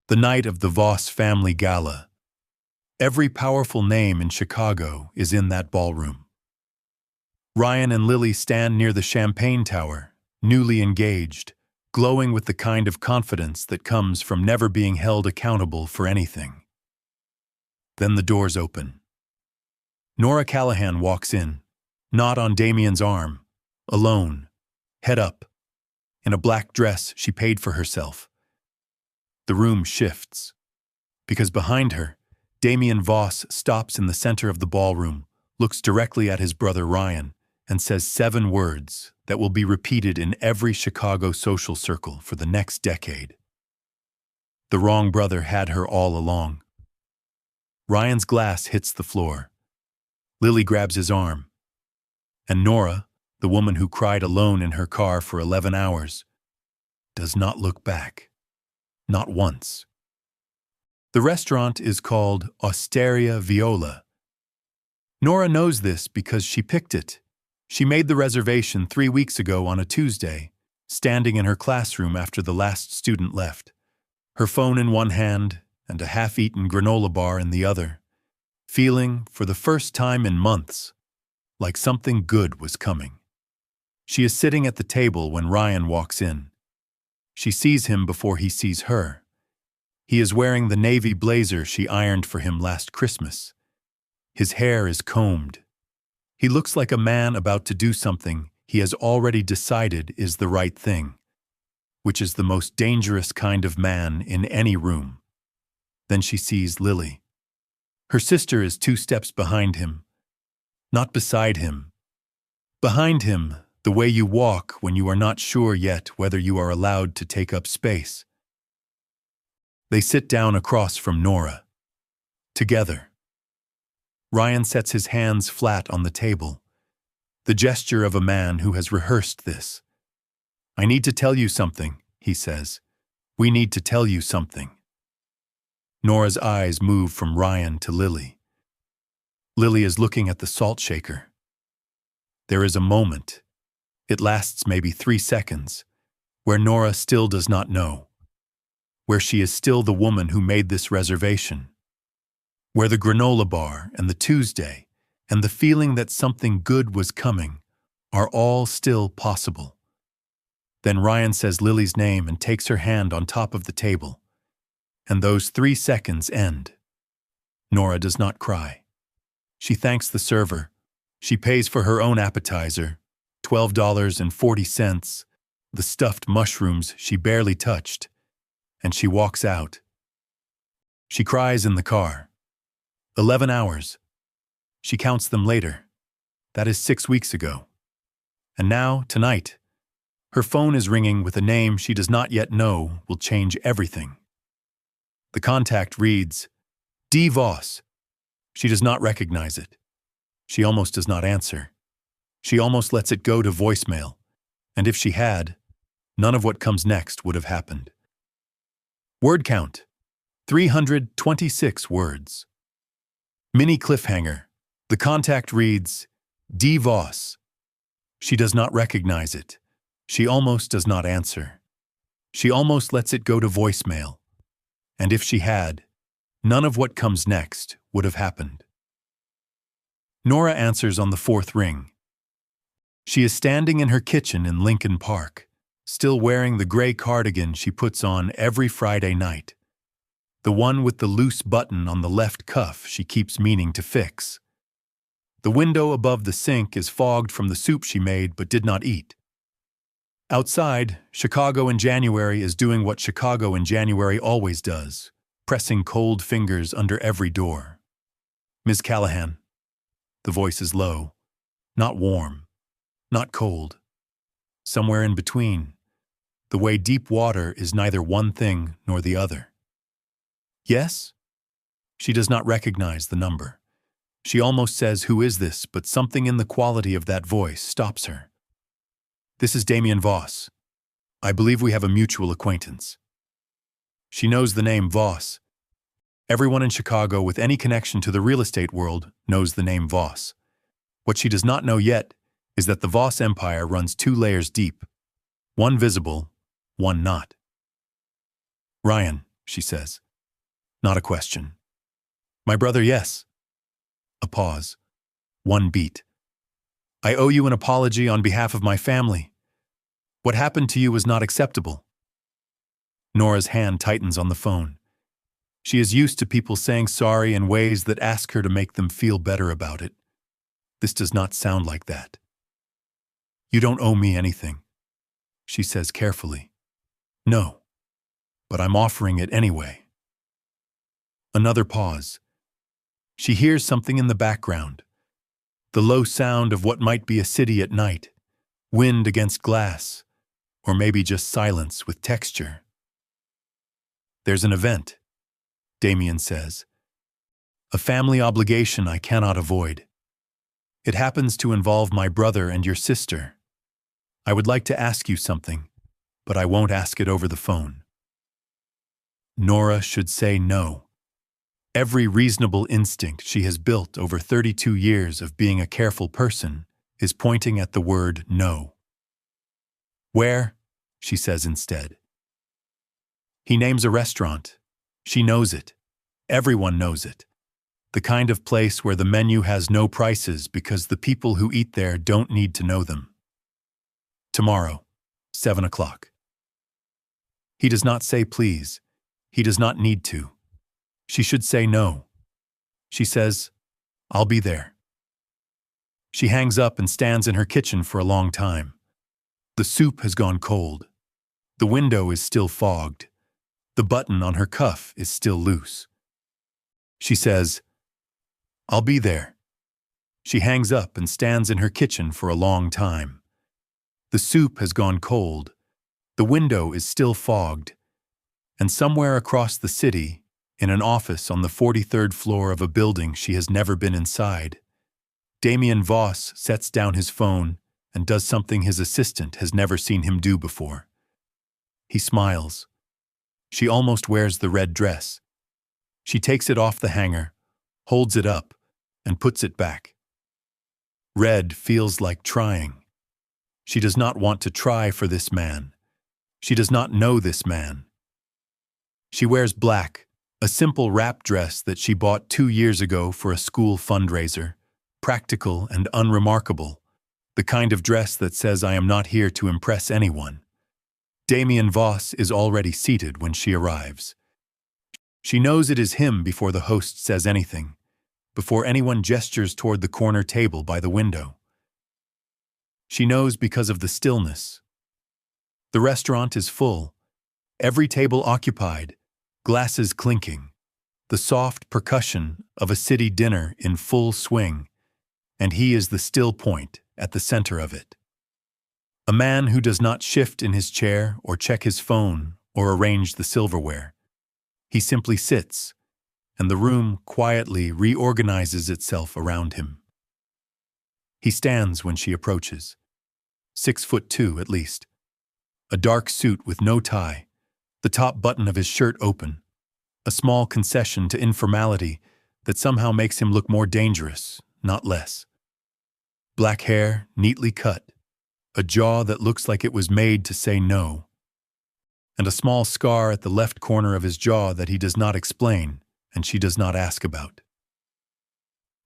The night of the Voss family gala. Every powerful name in Chicago is in that ballroom. Ryan and Lily stand near the champagne tower, newly engaged, glowing with the kind of confidence that comes from never being held accountable for anything. Then the doors open. Nora Callahan walks in, not on Damien's arm, alone, head up, in a black dress she paid for herself. The room shifts, because behind her, Damien Voss stops in the center of the ballroom, looks directly at his brother Ryan, and says 7 words that will be repeated in every Chicago social circle for the next decade. The wrong brother had her all along. Ryan's glass hits the floor. Lily grabs his arm. And Nora, the woman who cried alone in her car for 11 hours, does not look back. Not once. The restaurant is called Osteria Viola. Nora knows this because she picked it. She made the reservation 3 weeks ago on a Tuesday, standing in her classroom after the last student left, her phone in one hand and a half-eaten granola bar in the other, feeling, for the first time in months, like something good was coming. She is sitting at the table when Ryan walks in. She sees him before he sees her. He is wearing the navy blazer she ironed for him last Christmas. His hair is combed. He looks like a man about to do something he has already decided is the right thing, which is the most dangerous kind of man in any room. Then she sees Lily. Her sister is 2 steps behind him. Not beside him. Behind him, the way you walk when you are not sure yet whether you are allowed to take up space. They sit down across from Nora. Together. Ryan sets his hands flat on the table, the gesture of a man who has rehearsed this. "I need to tell you something," he says. "We need to tell you something." Nora's eyes move from Ryan to Lily. Lily is looking at the salt shaker. There is a moment. It lasts maybe 3 seconds, where Nora still does not know, where she is still the woman who made this reservation, where the granola bar and the Tuesday and the feeling that something good was coming are all still possible. Then Ryan says Lily's name and takes her hand on top of the table, and those 3 seconds end. Nora does not cry. She thanks the server. She pays for her own appetizer, $12.40, the stuffed mushrooms she barely touched, and she walks out. She cries in the car. 11 hours. She counts them later. That is 6 weeks ago. And now, tonight, her phone is ringing with a name she does not yet know will change everything. The contact reads, D. Voss. She does not recognize it. She almost does not answer. She almost lets it go to voicemail, and if she had, none of what comes next would have happened. Word count, 326 words. Mini cliffhanger. The contact reads, D. Voss. She does not recognize it. She almost does not answer. She almost lets it go to voicemail, and if she had, none of what comes next would have happened. Nora answers on the 4th ring. She is standing in her kitchen in Lincoln Park, still wearing the gray cardigan she puts on every Friday night, the one with the loose button on the left cuff she keeps meaning to fix. The window above the sink is fogged from the soup she made but did not eat. Outside, Chicago in January is doing what Chicago in January always does, pressing cold fingers under every door. Ms. Callahan. The voice is low, not warm. Not cold. Somewhere in between, the way deep water is neither one thing nor the other. Yes? She does not recognize the number. She almost says, "Who is this?" but something in the quality of that voice stops her. "This is Damien Voss. I believe we have a mutual acquaintance." She knows the name Voss. Everyone in Chicago with any connection to the real estate world knows the name Voss. What she does not know yet is that the Voss empire runs 2 layers deep, one visible, one not. "Ryan," she says. Not a question. My brother, yes. A pause. One beat. I owe you an apology on behalf of my family. What happened to you was not acceptable. Nora's hand tightens on the phone. She is used to people saying sorry in ways that ask her to make them feel better about it. This does not sound like that. You don't owe me anything, she says carefully. No, but I'm offering it anyway. Another pause. She hears something in the background. The low sound of what might be a city at night, wind against glass, or maybe just silence with texture. There's an event, Damien says. A family obligation I cannot avoid. It happens to involve my brother and your sister. I would like to ask you something, but I won't ask it over the phone. Nora should say no. Every reasonable instinct she has built over 32 years of being a careful person is pointing at the word no. Where? She says instead. He names a restaurant. She knows it. Everyone knows it. The kind of place where the menu has no prices because the people who eat there don't need to know them. Tomorrow, 7 o'clock. He does not say please. He does not need to. She should say no. She says, I'll be there. She hangs up and stands in her kitchen for a long time. The soup has gone cold. The window is still fogged. The button on her cuff is still loose. She says, I'll be there. She hangs up and stands in her kitchen for a long time. The soup has gone cold. The window is still fogged. And somewhere across the city, in an office on the 43rd floor of a building she has never been inside, Damien Voss sets down his phone and does something his assistant has never seen him do before. He smiles. She almost wears the red dress. She takes it off the hanger, holds it up, and puts it back. Red feels like trying. She does not want to try for this man. She does not know this man. She wears black, a simple wrap dress that she bought 2 years ago for a school fundraiser, practical and unremarkable, the kind of dress that says I am not here to impress anyone. Damien Voss is already seated when she arrives. She knows it is him before the host says anything, before anyone gestures toward the corner table by the window. She knows because of the stillness. The restaurant is full, every table occupied, glasses clinking, the soft percussion of a city dinner in full swing, and he is the still point at the center of it. A man who does not shift in his chair or check his phone or arrange the silverware. He simply sits, and the room quietly reorganizes itself around him. He stands when she approaches, 6'2" at least, a dark suit with no tie, the top button of his shirt open, a small concession to informality that somehow makes him look more dangerous, not less. Black hair, neatly cut, a jaw that looks like it was made to say no, and a small scar at the left corner of his jaw that he does not explain and she does not ask about.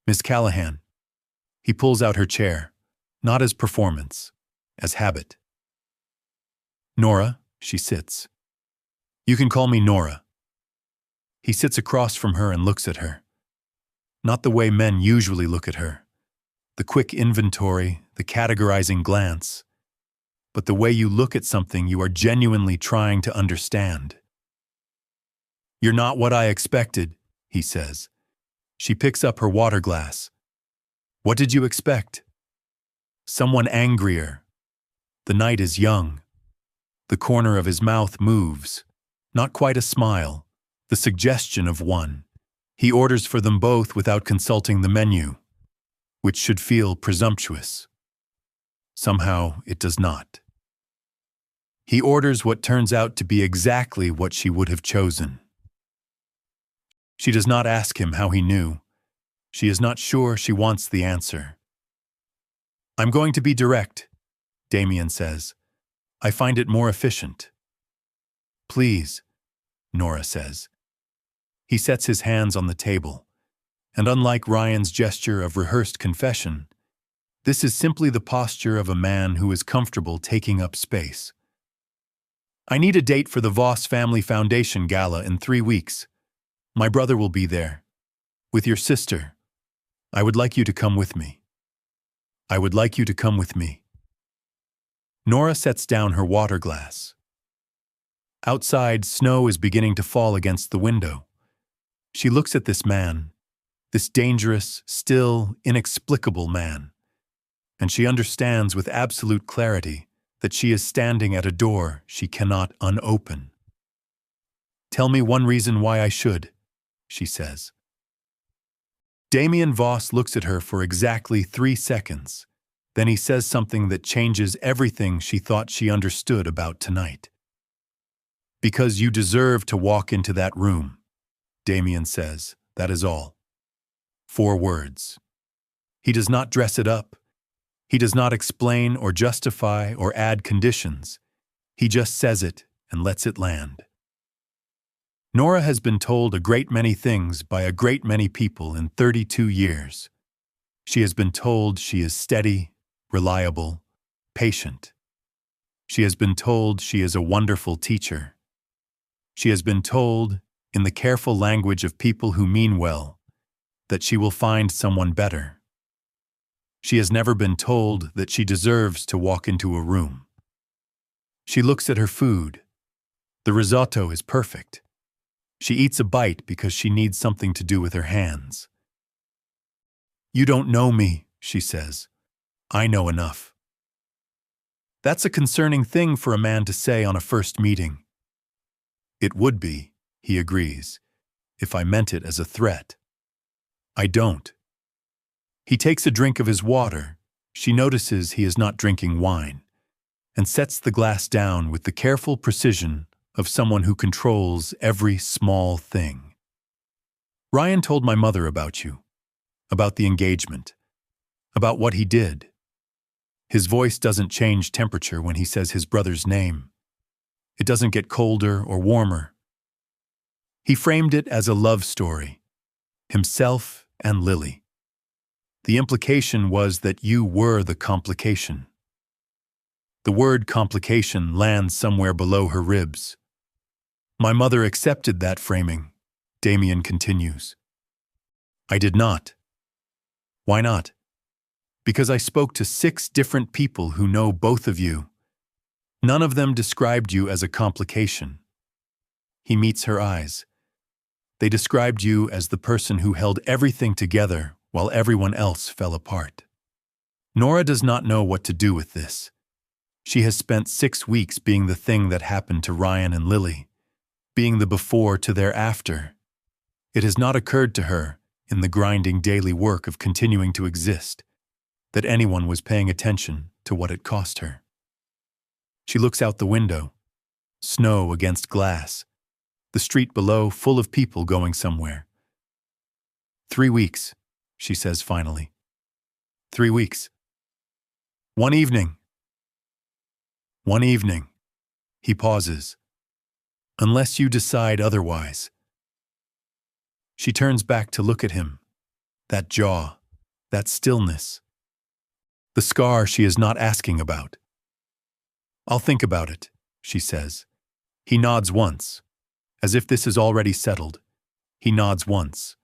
Miss Callahan. He pulls out her chair, not as performance, as habit. Nora, she sits. You can call me Nora. He sits across from her and looks at her. Not the way men usually look at her. The quick inventory, the categorizing glance, but the way you look at something you are genuinely trying to understand. You're not what I expected, he says. She picks up her water glass. What did you expect? Someone angrier. The night is young. The corner of his mouth moves. Not quite a smile, the suggestion of one. He orders for them both without consulting the menu, which should feel presumptuous. Somehow it does not. He orders what turns out to be exactly what she would have chosen. She does not ask him how he knew. She is not sure she wants the answer. I'm going to be direct, Damien says. I find it more efficient. Please, Nora says. He sets his hands on the table, and unlike Ryan's gesture of rehearsed confession, this is simply the posture of a man who is comfortable taking up space. I need a date for the Voss Family Foundation Gala in 3 weeks. My brother will be there. With your sister. I would like you to come with me. I would like you to come with me. Nora sets down her water glass. Outside, snow is beginning to fall against the window. She looks at this man, this dangerous, still, inexplicable man, and she understands with absolute clarity that she is standing at a door she cannot unopen. Tell me one reason why I should, she says. Damien Voss looks at her for exactly 3 seconds. Then he says something that changes everything she thought she understood about tonight. Because you deserve to walk into that room, Damien says, that is all. 4 words. He does not dress it up. He does not explain or justify or add conditions. He just says it and lets it land. Nora has been told a great many things by a great many people in 32 years. She has been told she is steady, reliable, patient. She has been told she is a wonderful teacher. She has been told, in the careful language of people who mean well, that she will find someone better. She has never been told that she deserves to walk into a room. She looks at her food. The risotto is perfect. She eats a bite because she needs something to do with her hands. You don't know me, she says. I know enough. That's a concerning thing for a man to say on a first meeting. It would be, he agrees, if I meant it as a threat. I don't. He takes a drink of his water. She notices he is not drinking wine, and sets the glass down with the careful precision of someone who controls every small thing. Ryan told my mother about you, about the engagement, about what he did. His voice doesn't change temperature when he says his brother's name. It doesn't get colder or warmer. He framed it as a love story, himself and Lily. The implication was that you were the complication. The word complication lands somewhere below her ribs. My mother accepted that framing, Damien continues. I did not. Why not? Because I spoke to 6 different people who know both of you. None of them described you as a complication. He meets her eyes. They described you as the person who held everything together while everyone else fell apart. Nora does not know what to do with this. She has spent 6 weeks being the thing that happened to Ryan and Lily, being the before to their after. It has not occurred to her, in the grinding daily work of continuing to exist, that anyone was paying attention to what it cost her. She looks out the window, snow against glass, the street below full of people going somewhere. 3 weeks, she says finally. 3 weeks. One evening. One evening. He pauses. Unless you decide otherwise. She turns back to look at him. That jaw, that stillness. The scar she is not asking about. I'll think about it, she says. He nods once, as if this is already settled. He nods once,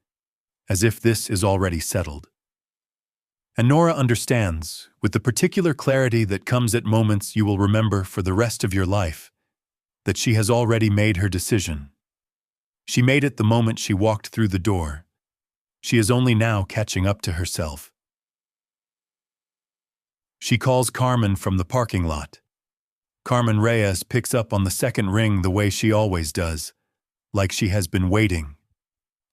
as if this is already settled. And Nora understands, with the particular clarity that comes at moments you will remember for the rest of your life, that she has already made her decision. She made it the moment she walked through the door. She is only now catching up to herself. She calls Carmen from the parking lot. Carmen Reyes picks up on the second ring the way she always does, like she has been waiting.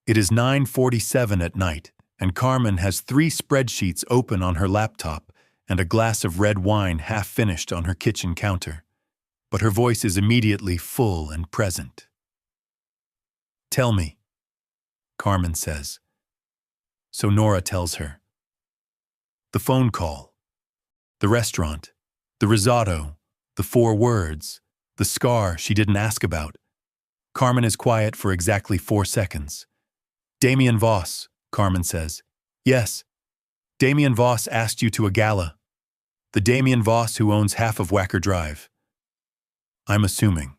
It is 9:47 at night, and Carmen has 3 spreadsheets open on her laptop and a glass of red wine half finished on her kitchen counter. But her voice is immediately full and present. Tell me, Carmen says. So Nora tells her. The phone call, the restaurant, the risotto, the 4 words, the scar she didn't ask about. Carmen is quiet for exactly 4 seconds. Damien Voss, Carmen says. Yes. Damien Voss asked you to a gala. The Damien Voss who owns half of Wacker Drive. I'm assuming.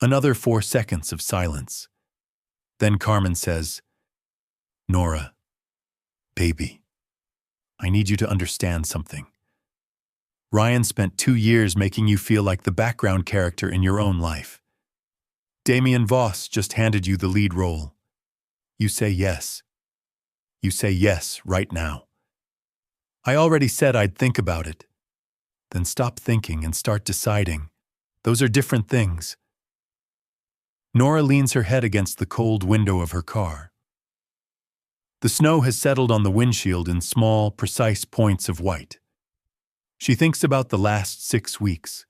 Another 4 seconds of silence. Then Carmen says, Nora, baby, I need you to understand something. Ryan spent 2 years making you feel like the background character in your own life. Damien Voss just handed you the lead role. You say yes. You say yes right now. I already said I'd think about it. Then stop thinking and start deciding. Those are different things. Nora leans her head against the cold window of her car. The snow has settled on the windshield in small, precise points of white. She thinks about the last 6 weeks.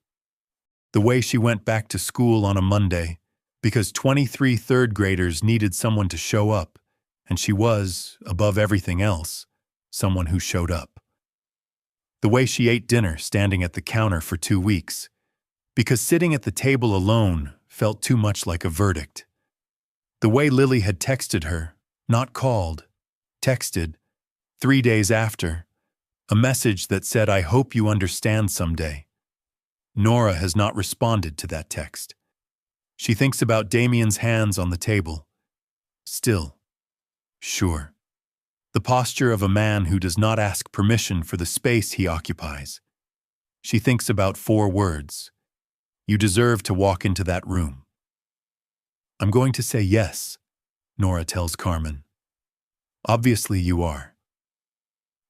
The way she went back to school on a Monday because 23 third graders needed someone to show up, and she was, above everything else, someone who showed up. The way she ate dinner standing at the counter for 2 weeks, because sitting at the table alone felt too much like a verdict. The way Lily had texted her, not called, texted, 3 days after, a message that said, I hope you understand someday. Nora has not responded to that text. She thinks about Damien's hands on the table. Still. Sure. The posture of a man who does not ask permission for the space he occupies. She thinks about 4 words. You deserve to walk into that room. I'm going to say yes, Nora tells Carmen. Obviously you are.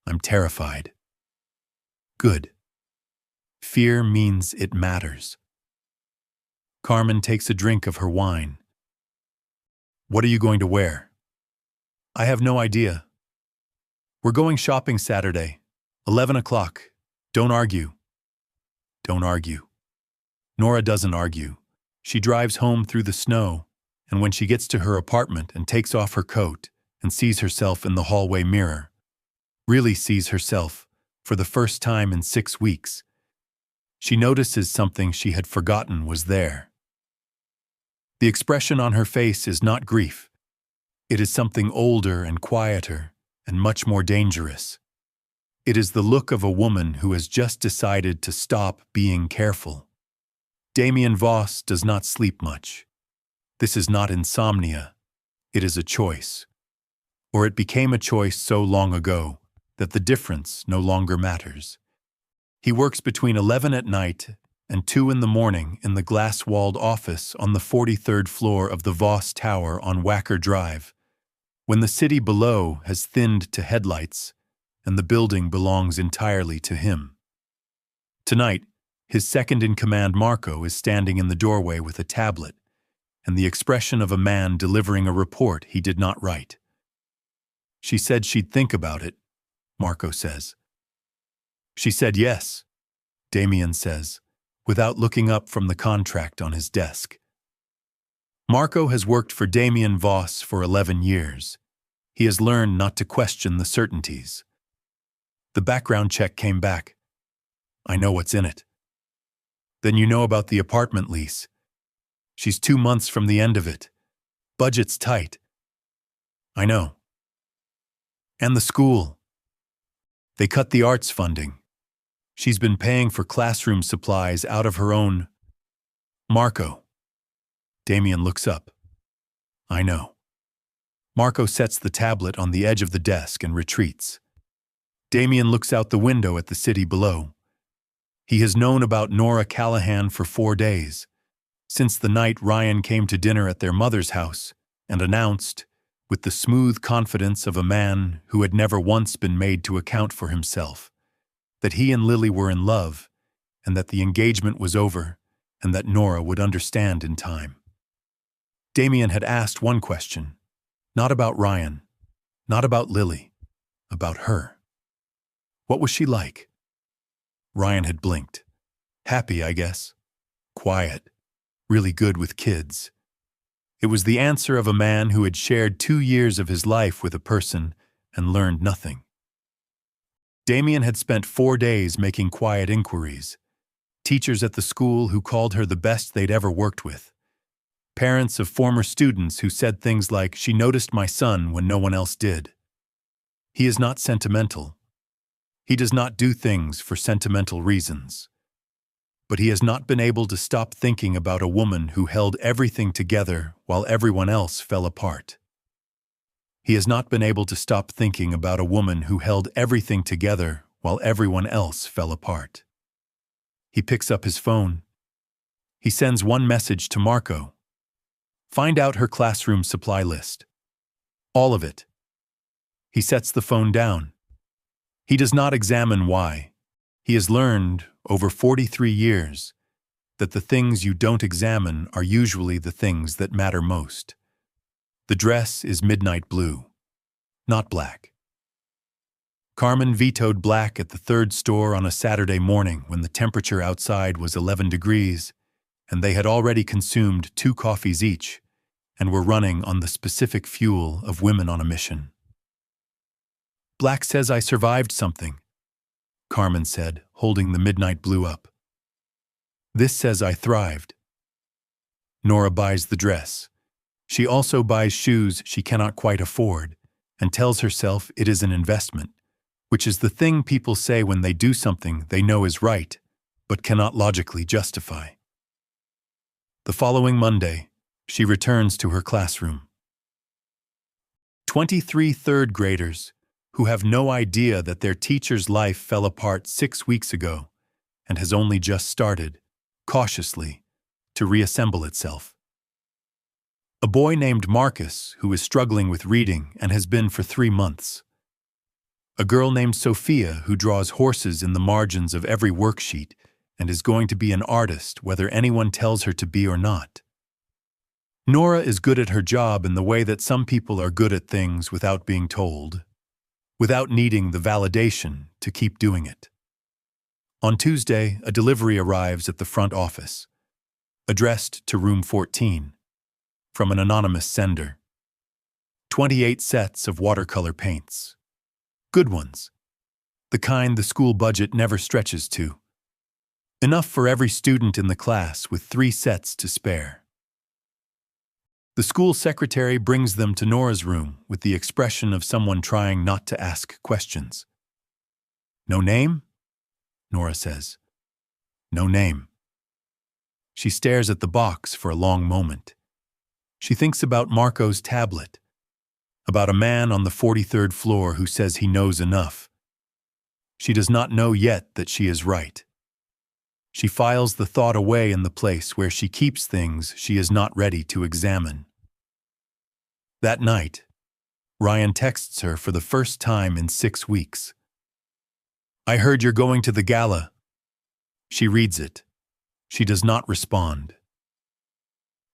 I'm terrified. Good. Fear means it matters. Carmen takes a drink of her wine. What are you going to wear? I have no idea. We're going shopping Saturday, 11 o'clock. Don't argue. Don't argue. Nora doesn't argue. She drives home through the snow, and when she gets to her apartment and takes off her coat and sees herself in the hallway mirror, really sees herself for the first time in 6 weeks, she notices something she had forgotten was there. The expression on her face is not grief. It is something older and quieter and much more dangerous. It is the look of a woman who has just decided to stop being careful. Damien Voss does not sleep much. This is not insomnia. It is a choice. Or it became a choice so long ago that the difference no longer matters. He works between 11 at night and 2 in the morning in the glass-walled office on the 43rd floor of the Voss Tower on Wacker Drive, when the city below has thinned to headlights and the building belongs entirely to him. Tonight, his second-in-command Marco is standing in the doorway with a tablet and the expression of a man delivering a report he did not write. She said she'd think about it, Marco says. She said yes, Damien says, without looking up from the contract on his desk. Marco has worked for Damien Voss for 11 years. He has learned not to question the certainties. The background check came back. I know what's in it. Then you know about the apartment lease. She's 2 months from the end of it. Budget's tight. I know. And the school. They cut the arts funding. She's been paying for classroom supplies out of her own. Marco. Damien looks up. I know. Marco sets the tablet on the edge of the desk and retreats. Damien looks out the window at the city below. He has known about Nora Callahan for 4 days, since the night Ryan came to dinner at their mother's house and announced, with the smooth confidence of a man who had never once been made to account for himself, that he and Lily were in love, and that the engagement was over, and that Nora would understand in time. Damien had asked one question, not about Ryan, not about Lily, about her. What was she like? Ryan had blinked. Happy, I guess. Quiet. Really good with kids. It was the answer of a man who had shared 2 years of his life with a person and learned nothing. Damien had spent 4 days making quiet inquiries. Teachers at the school who called her the best they'd ever worked with. parents of former students who said things like, "She noticed my son when no one else did." He is not sentimental. He does not do things for sentimental reasons. But he has not been able to stop thinking about a woman who held everything together while everyone else fell apart. He has not been able to stop thinking about a woman who held everything together while everyone else fell apart. He picks up his phone. He sends one message to Marco. Find out her classroom supply list. All of it. He sets the phone down. He does not examine why. He has learned, over 43 years, that the things you don't examine are usually the things that matter most. The dress is midnight blue, not black. Carmen vetoed black at the third store on a Saturday morning when the temperature outside was 11 degrees, and they had already consumed 2 coffees each and were running on the specific fuel of women on a mission. "Black says I survived something," Carmen said, holding the midnight blue up. "This says I thrived." Nora buys the dress. She also buys shoes she cannot quite afford and tells herself it is an investment, which is the thing people say when they do something they know is right but cannot logically justify. The following Monday, she returns to her classroom. 23 third graders, who have no idea that their teacher's life fell apart 6 weeks ago and has only just started, cautiously, to reassemble itself. A boy named Marcus, who is struggling with reading and has been for 3 months. A girl named Sophia, who draws horses in the margins of every worksheet and is going to be an artist whether anyone tells her to be or not. Nora is good at her job in the way that some people are good at things without being told, without needing the validation to keep doing it. On Tuesday, a delivery arrives at the front office, addressed to room 14, from an anonymous sender. 28 sets of watercolor paints. Good ones. The kind the school budget never stretches to. Enough for every student in the class with 3 sets to spare. The school secretary brings them to Nora's room with the expression of someone trying not to ask questions. "No name?" Nora says. "No name." She stares at the box for a long moment. She thinks about Marco's tablet, about a man on the 43rd floor who says he knows enough. She does not know yet that she is right. She files the thought away in the place where she keeps things she is not ready to examine. That night, Ryan texts her for the first time in 6 weeks. "I heard you're going to the gala." She reads it. She does not respond.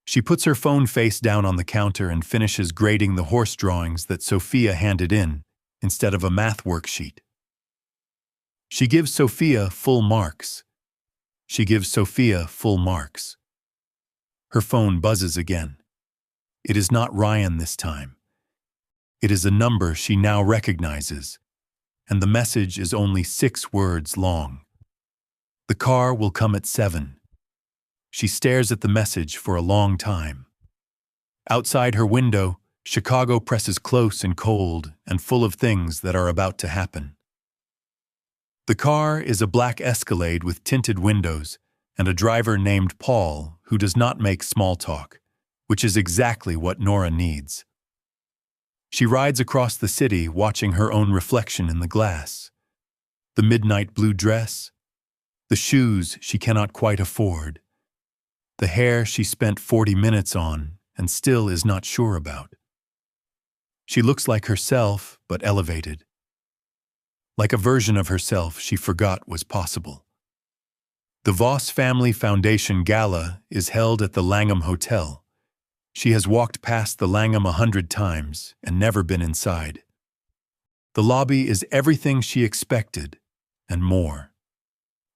She puts her phone face down on the counter and finishes grading the horse drawings that Sophia handed in instead of a math worksheet. She gives Sophia full marks. She gives Sophia full marks. Her phone buzzes again. It is not Ryan this time. It is a number she now recognizes, and the message is only 6 words long. The car will come at 7. She stares at the message for a long time. Outside her window, Chicago presses close and cold and full of things that are about to happen. The car is a black Escalade with tinted windows and a driver named Paul who does not make small talk, which is exactly what Nora needs. She rides across the city watching her own reflection in the glass. The midnight blue dress, the shoes she cannot quite afford, the hair she spent 40 minutes on and still is not sure about. She looks like herself, but elevated. Like a version of herself she forgot was possible. The Voss Family Foundation Gala is held at the Langham Hotel. She has walked past the Langham 100 times and never been inside. The lobby is everything she expected, and more.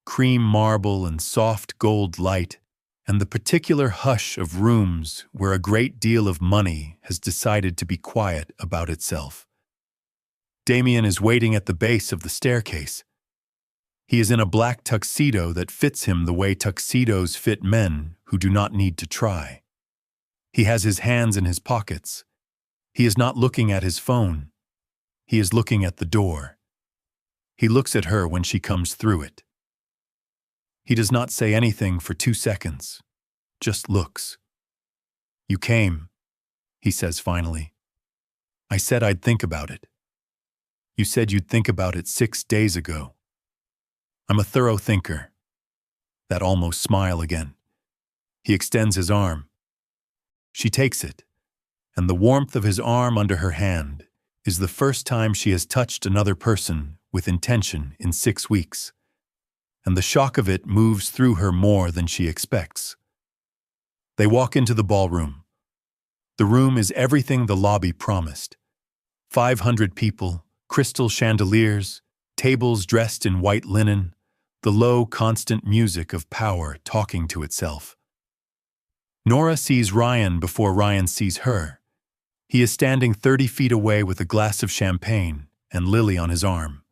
Cream marble and soft gold light, and the particular hush of rooms where a great deal of money has decided to be quiet about itself. Damien is waiting at the base of the staircase. He is in a black tuxedo that fits him the way tuxedos fit men who do not need to try. He has his hands in his pockets. He is not looking at his phone. He is looking at the door. He looks at her when she comes through it. He does not say anything for 2 seconds, just looks. "You came," he says finally. "I said I'd think about it. You said you'd think about it 6 days ago. I'm a thorough thinker." That almost smile again. He extends his arm. She takes it, and the warmth of his arm under her hand is the first time she has touched another person with intention in 6 weeks, and the shock of it moves through her more than she expects. They walk into the ballroom. The room is everything the lobby promised. 500 people, crystal chandeliers, tables dressed in white linen, the low, constant music of power talking to itself. Nora sees Ryan before Ryan sees her. He is standing 30 feet away with a glass of champagne and Lily on his arm.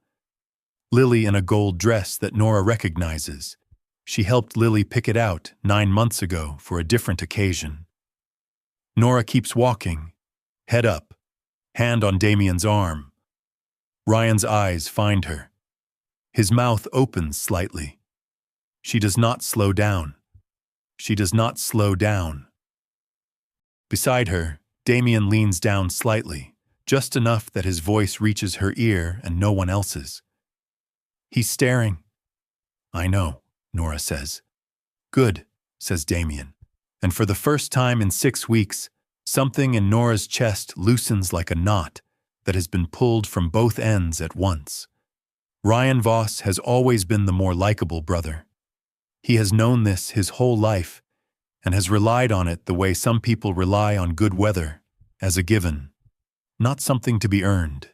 Lily in a gold dress that Nora recognizes. She helped Lily pick it out 9 months ago for a different occasion. Nora keeps walking, head up, hand on Damien's arm. Ryan's eyes find her. His mouth opens slightly. She does not slow down. She does not slow down. Beside her, Damien leans down slightly, just enough that his voice reaches her ear and no one else's. He's staring. "I know," Nora says. "Good," says Damien. And for the first time in 6 weeks, something in Nora's chest loosens like a knot that has been pulled from both ends at once. Ryan Voss has always been the more likable brother. He has known this his whole life and has relied on it the way some people rely on good weather, as a given, not something to be earned.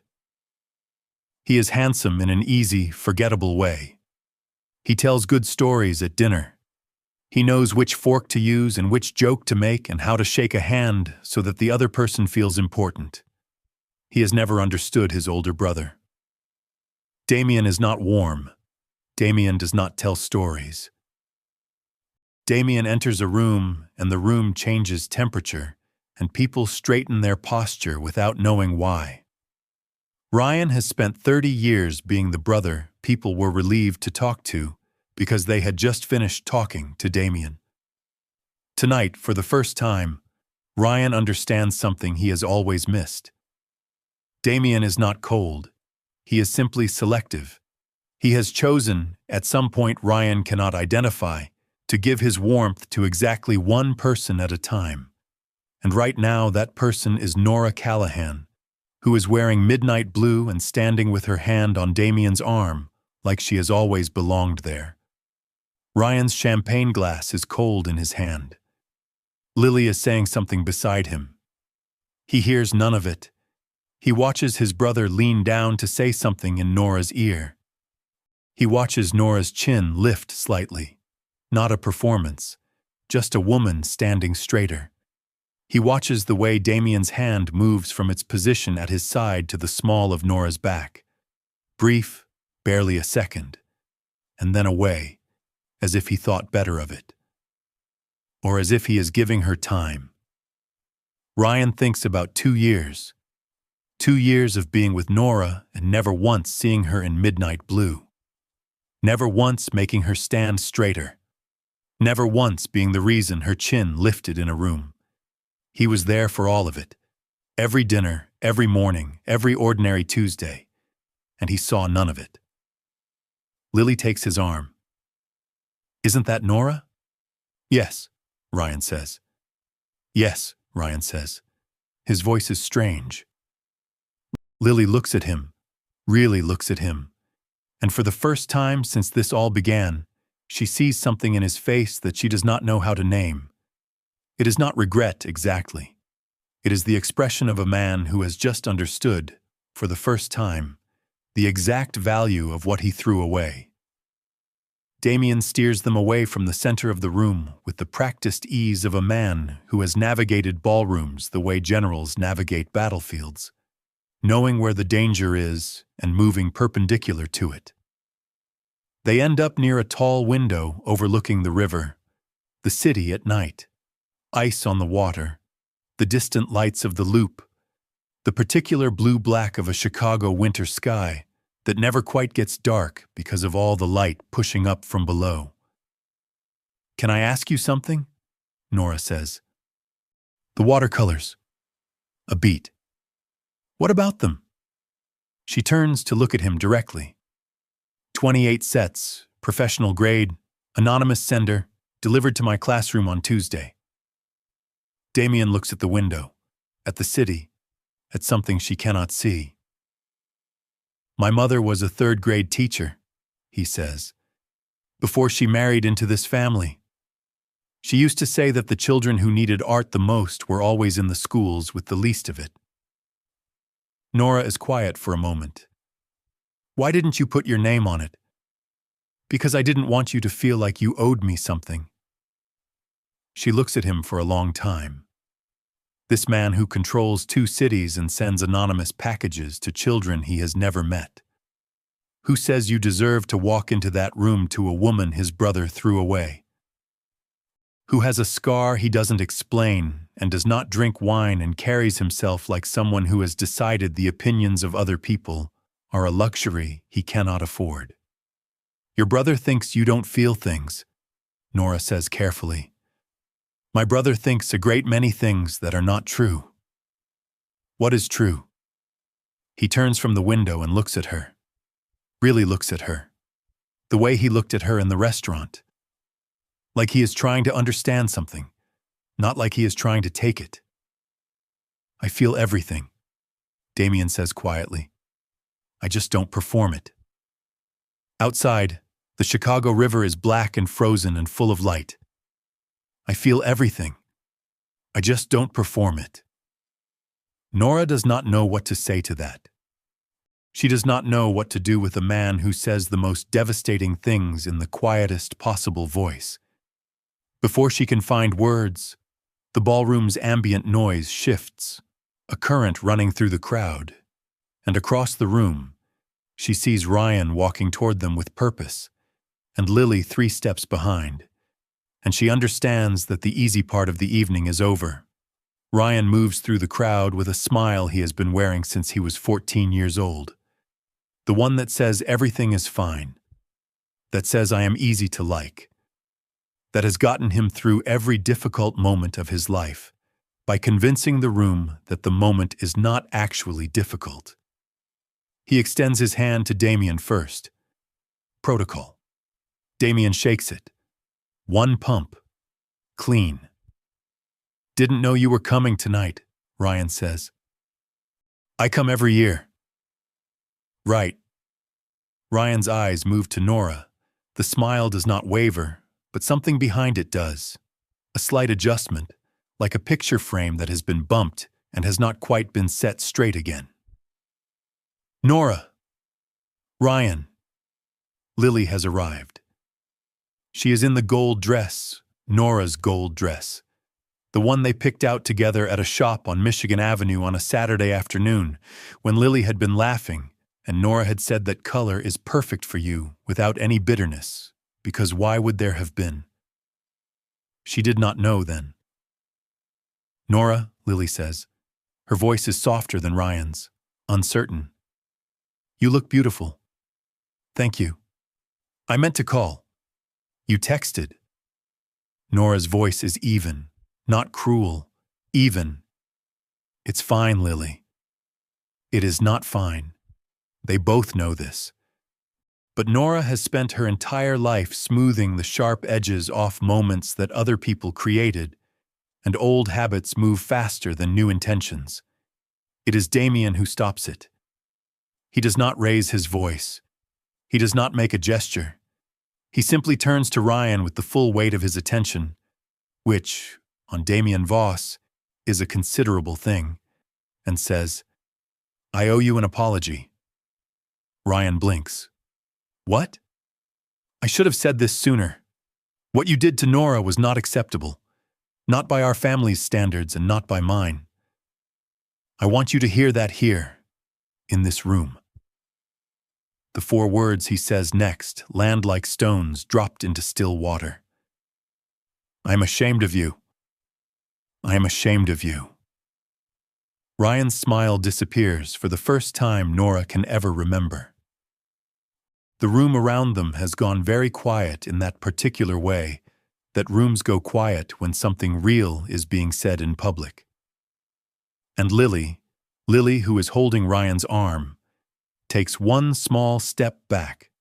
He is handsome in an easy, forgettable way. He tells good stories at dinner. He knows which fork to use and which joke to make and how to shake a hand so that the other person feels important. He has never understood his older brother. Damien is not warm. Damien does not tell stories. Damien enters a room and the room changes temperature and people straighten their posture without knowing why. Ryan has spent 30 years being the brother people were relieved to talk to because they had just finished talking to Damien. Tonight, for the first time, Ryan understands something he has always missed. Damien is not cold. He is simply selective. He has chosen, at some point Ryan cannot identify, to give his warmth to exactly one person at a time. And right now that person is Nora Callahan, who is wearing midnight blue and standing with her hand on Damien's arm like she has always belonged there. Ryan's champagne glass is cold in his hand. Lily is saying something beside him. He hears none of it. He watches his brother lean down to say something in Nora's ear. He watches Nora's chin lift slightly. Not a performance, just a woman standing straighter. He watches the way Damien's hand moves from its position at his side to the small of Nora's back. Brief, barely a second, and then away, as if he thought better of it. Or as if he is giving her time. Ryan thinks about 2 years. 2 years of being with Nora and never once seeing her in midnight blue. Never once making her stand straighter. Never once being the reason her chin lifted in a room. He was there for all of it. Every dinner, every morning, every ordinary Tuesday. And he saw none of it. Lily takes his arm. "Isn't that Nora?" "Yes," Ryan says. "Yes," Ryan says. His voice is strange. Lily looks at him, really looks at him. And for the first time since this all began, she sees something in his face that she does not know how to name. It is not regret exactly. It is the expression of a man who has just understood, for the first time, the exact value of what he threw away. Damien steers them away from the center of the room with the practiced ease of a man who has navigated ballrooms the way generals navigate battlefields, knowing where the danger is and moving perpendicular to it. They end up near a tall window overlooking the river, the city at night, ice on the water, the distant lights of the Loop, the particular blue-black of a Chicago winter sky that never quite gets dark because of all the light pushing up from below. "Can I ask you something?" Nora says. "The watercolors." A beat. "What about them?" She turns to look at him directly. 28 sets, professional grade, anonymous sender, delivered to my classroom on Tuesday. Damien looks at the window, at the city, at something she cannot see. "My mother was a third-grade teacher," he says, "before she married into this family. She used to say that the children who needed art the most were always in the schools with the least of it." Nora is quiet for a moment. "Why didn't you put your name on it?" "Because I didn't want you to feel like you owed me something." She looks at him for a long time. This man who controls 2 cities and sends anonymous packages to children he has never met. Who says you deserve to walk into that room to a woman his brother threw away. Who has a scar he doesn't explain and does not drink wine and carries himself like someone who has decided the opinions of other people are a luxury he cannot afford. "Your brother thinks you don't feel things," Nora says carefully. "My brother thinks a great many things that are not true." "What is true?" He turns from the window and looks at her. Really looks at her. The way he looked at her in the restaurant. Like he is trying to understand something, not like he is trying to take it. "I feel everything," Damien says quietly. "I just don't perform it." Outside, the Chicago River is black and frozen and full of light. "I feel everything. I just don't perform it." Nora does not know what to say to that. She does not know what to do with a man who says the most devastating things in the quietest possible voice. Before she can find words, the ballroom's ambient noise shifts, a current running through the crowd, and across the room, she sees Ryan walking toward them with purpose, and Lily 3 steps behind, and she understands that the easy part of the evening is over. Ryan moves through the crowd with a smile he has been wearing since he was 14 years old. The one that says everything is fine, that says I am easy to like, that has gotten him through every difficult moment of his life by convincing the room that the moment is not actually difficult. He extends his hand to Damien first. Protocol. Damien shakes it. 1 pump. Clean. "Didn't know you were coming tonight," Ryan says. "I come every year." "Right." Ryan's eyes move to Nora. The smile does not waver, but something behind it does. A slight adjustment, like a picture frame that has been bumped and has not quite been set straight again. "Nora." "Ryan." Lily has arrived. She is in the gold dress, Nora's gold dress, the one they picked out together at a shop on Michigan Avenue on a Saturday afternoon, when Lily had been laughing and Nora had said that color is perfect for you without any bitterness, because why would there have been? She did not know then. "Nora," Lily says. Her voice is softer than Ryan's, uncertain. "You look beautiful." "Thank you. I meant to call." "You texted." Nora's voice is even, not cruel, even. "It's fine, Lily." It is not fine. They both know this. But Nora has spent her entire life smoothing the sharp edges off moments that other people created, and old habits move faster than new intentions. It is Damien who stops it. He does not raise his voice. He does not make a gesture. He simply turns to Ryan with the full weight of his attention, which, on Damien Voss, is a considerable thing, and says, "I owe you an apology." Ryan blinks. "What?" "I should have said this sooner. What you did to Nora was not acceptable. Not by our family's standards and not by mine. I want you to hear that here, in this room." The 4 words he says next land like stones dropped into still water. "I am ashamed of you. I am ashamed of you." Ryan's smile disappears for the first time Nora can ever remember. The room around them has gone very quiet in that particular way that rooms go quiet when something real is being said in public. And Lily, who is holding Ryan's arm, takes one small step back,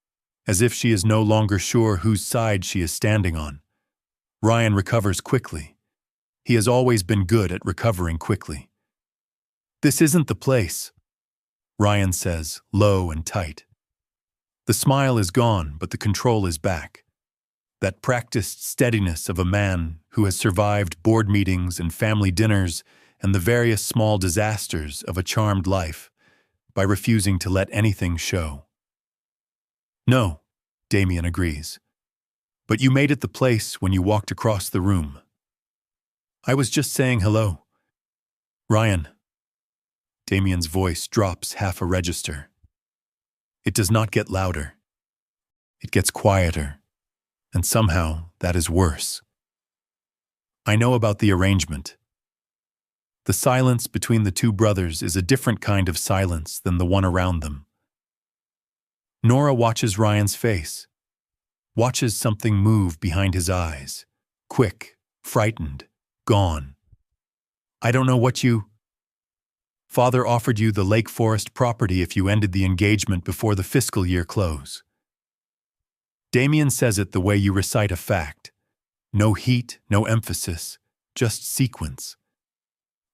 as if she is no longer sure whose side she is standing on. Ryan recovers quickly. He has always been good at recovering quickly. "This isn't the place," Ryan says, low and tight. The smile is gone, but the control is back. That practiced steadiness of a man who has survived board meetings and family dinners and the various small disasters of a charmed life by refusing to let anything show. "No," Damien agrees. "But you made it the place when you walked across the room." "I was just saying hello." "Ryan." Damien's voice drops half a register. It does not get louder. It gets quieter, and somehow that is worse. "I know about the arrangement." The silence between the two brothers is a different kind of silence than the one around them. Nora watches Ryan's face, watches something move behind his eyes, quick, frightened, gone. "I don't know what you—" "Father offered you the Lake Forest property if you ended the engagement before the fiscal year close." Damien says it the way you recite a fact. No heat, no emphasis, just sequence.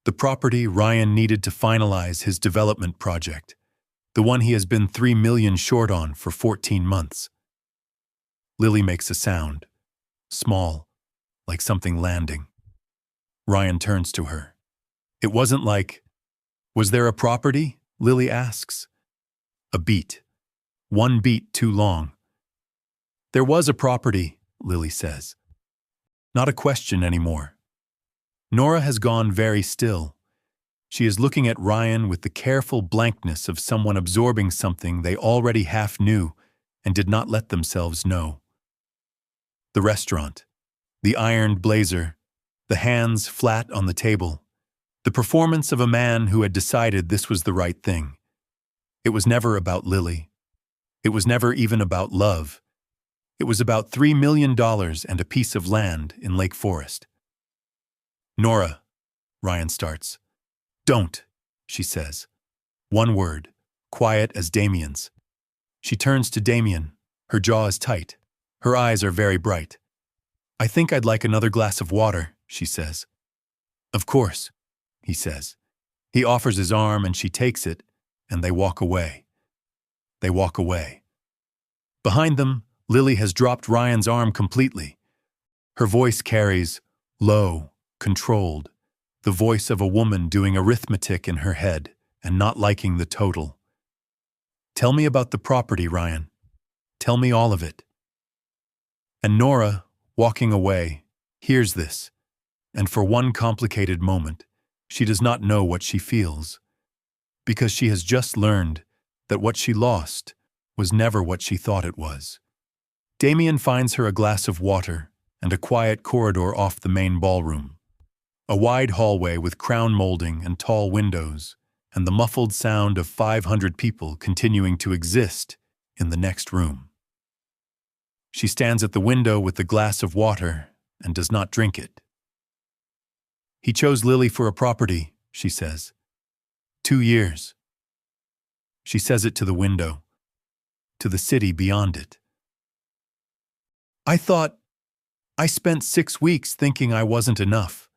The property Ryan needed to finalize his development project, the one he has been $3 million short on for 14 months. Lily makes a sound, small, like something landing. Ryan turns to her. "It wasn't like—" "Was there a property?" Lily asks. A beat. One beat too long. "There was a property," Lily says. Not a question anymore. Nora has gone very still. She is looking at Ryan with the careful blankness of someone absorbing something they already half knew and did not let themselves know. The restaurant, the ironed blazer, the hands flat on the table, the performance of a man who had decided this was the right thing. It was never about Lily. It was never even about love. It was about $3 million and a piece of land in Lake Forest. "Nora," Ryan starts. "Don't," she says. One word, quiet as Damien's. She turns to Damien. Her jaw is tight. Her eyes are very bright. "I think I'd like another glass of water," she says. "Of course," he says. He offers his arm and she takes it, and they walk away. They walk away. Behind them, Lily has dropped Ryan's arm completely. Her voice carries, low, controlled, the voice of a woman doing arithmetic in her head and not liking the total. "Tell me about the property, Ryan. Tell me all of it." And Nora, walking away, hears this, and for one complicated moment, she does not know what she feels, because she has just learned that what she lost was never what she thought it was. Damien finds her a glass of water and a quiet corridor off the main ballroom. A wide hallway with crown molding and tall windows, and the muffled sound of 500 people continuing to exist in the next room. She stands at the window with the glass of water and does not drink it. "He chose Lily for a property," she says. 2 years. She says it to the window, to the city beyond it. I spent 6 weeks thinking I wasn't enough,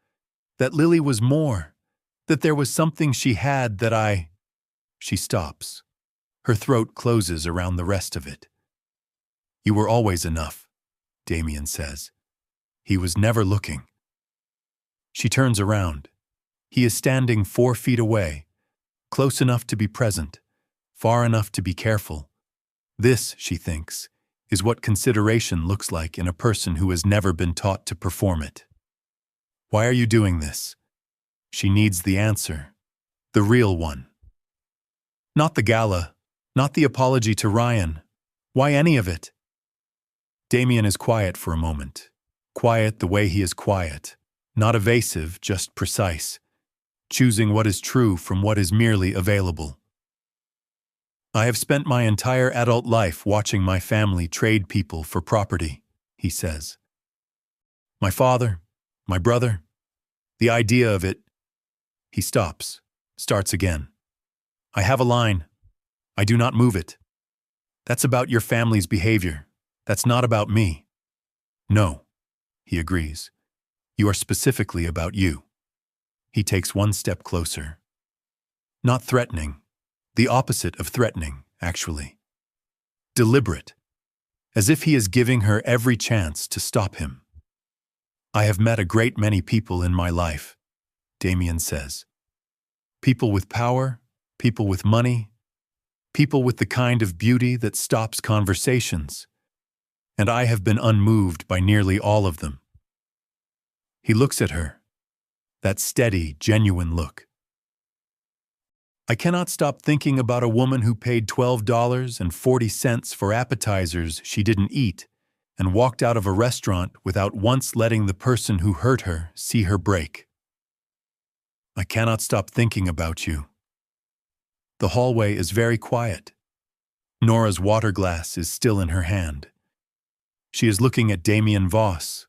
that Lily was more, that there was something she had that She stops. Her throat closes around the rest of it. "You were always enough," Damien says. He was never looking. She turns around. He is standing 4 feet away, close enough to be present, far enough to be careful. This, she thinks, is what consideration looks like in a person who has never been taught to perform it. Why are you doing this? She needs the answer, the real one. Not the gala, not the apology to Ryan. Why any of it? Damien is quiet for a moment. Quiet the way he is quiet. Not evasive, just precise. choosing what is true from what is merely available. I have spent my entire adult life watching my family trade people for property, he says. My father, my brother, the idea of it. He stops, starts again. I have a line. I do not move it. That's about your family's behavior. That's not about me. No, he agrees. You are specifically about you. He takes one step closer. Not threatening. The opposite of threatening, actually. Deliberate. As if he is giving her every chance to stop him. I have met a great many people in my life, Damien says. People with power, people with money, people with the kind of beauty that stops conversations. And I have been unmoved by nearly all of them. He looks at her. That steady, genuine look. I cannot stop thinking about a woman who paid $12.40 for appetizers she didn't eat and walked out of a restaurant without once letting the person who hurt her see her break. I cannot stop thinking about you. The hallway is very quiet. Nora's water glass is still in her hand. She is looking at Damien Voss,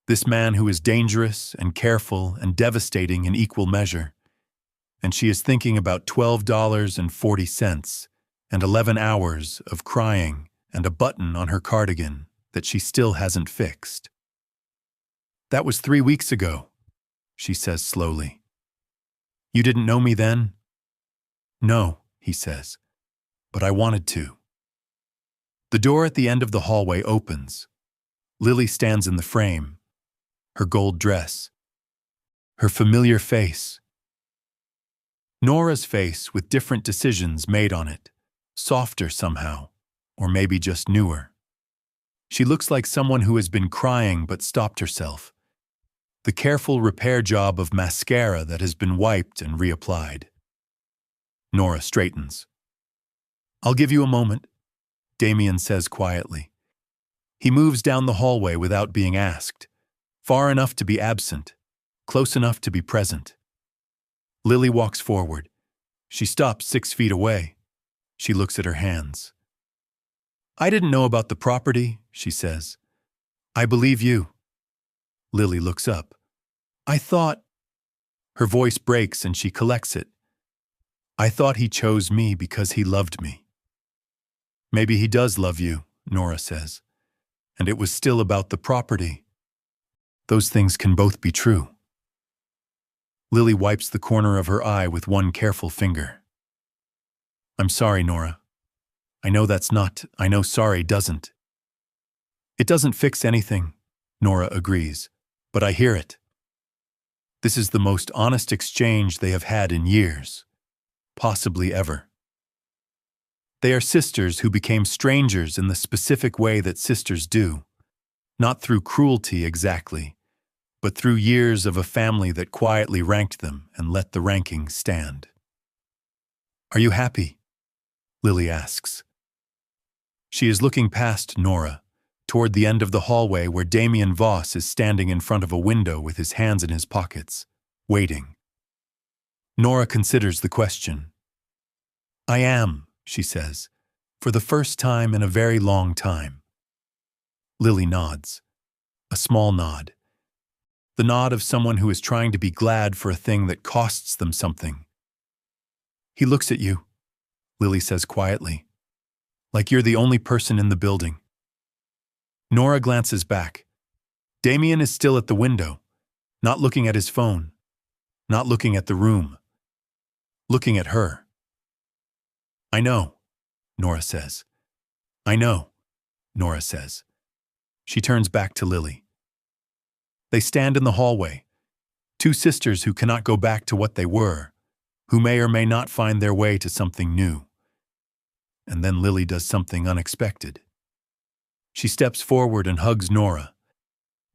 this man who is dangerous and careful and devastating in equal measure. And she is thinking about $12.40 and 11 hours of crying and a button on her cardigan that she still hasn't fixed. That was 3 weeks ago, she says slowly. You didn't know me then? No, he says, but I wanted to. The door at the end of the hallway opens. Lily stands in the frame, her gold dress, her familiar face. Nora's face with different decisions made on it, softer somehow, or maybe just newer. She looks like someone who has been crying but stopped herself. The careful repair job of mascara that has been wiped and reapplied. Nora straightens. I'll give you a moment, Damien says quietly. He moves down the hallway without being asked, far enough to be absent, close enough to be present. Lily walks forward. She stops 6 feet away. She looks at her hands. I didn't know about the property, she says. I believe you. Lily looks up. I thought... Her voice breaks and she collects it. I thought he chose me because he loved me. Maybe he does love you, Nora says. And it was still about the property. Those things can both be true. Lily wipes the corner of her eye with one careful finger. I'm sorry, Nora. I know sorry doesn't. It doesn't fix anything, Nora agrees, but I hear it. This is the most honest exchange they have had in years, possibly ever. They are sisters who became strangers in the specific way that sisters do, not through cruelty exactly, but through years of a family that quietly ranked them and let the ranking stand. Are you happy? Lily asks. She is looking past Nora, toward the end of the hallway where Damien Voss is standing in front of a window with his hands in his pockets, waiting. Nora considers the question. I am, she says, for the first time in a very long time. Lily nods. A small nod. The nod of someone who is trying to be glad for a thing that costs them something. He looks at you, Lily says quietly, like you're the only person in the building. Nora glances back. Damien is still at the window, not looking at his phone, not looking at the room, looking at her. I know, Nora says. I know, Nora says. She turns back to Lily. They stand in the hallway, two sisters who cannot go back to what they were, who may or may not find their way to something new. And then Lily does something unexpected. She steps forward and hugs Nora.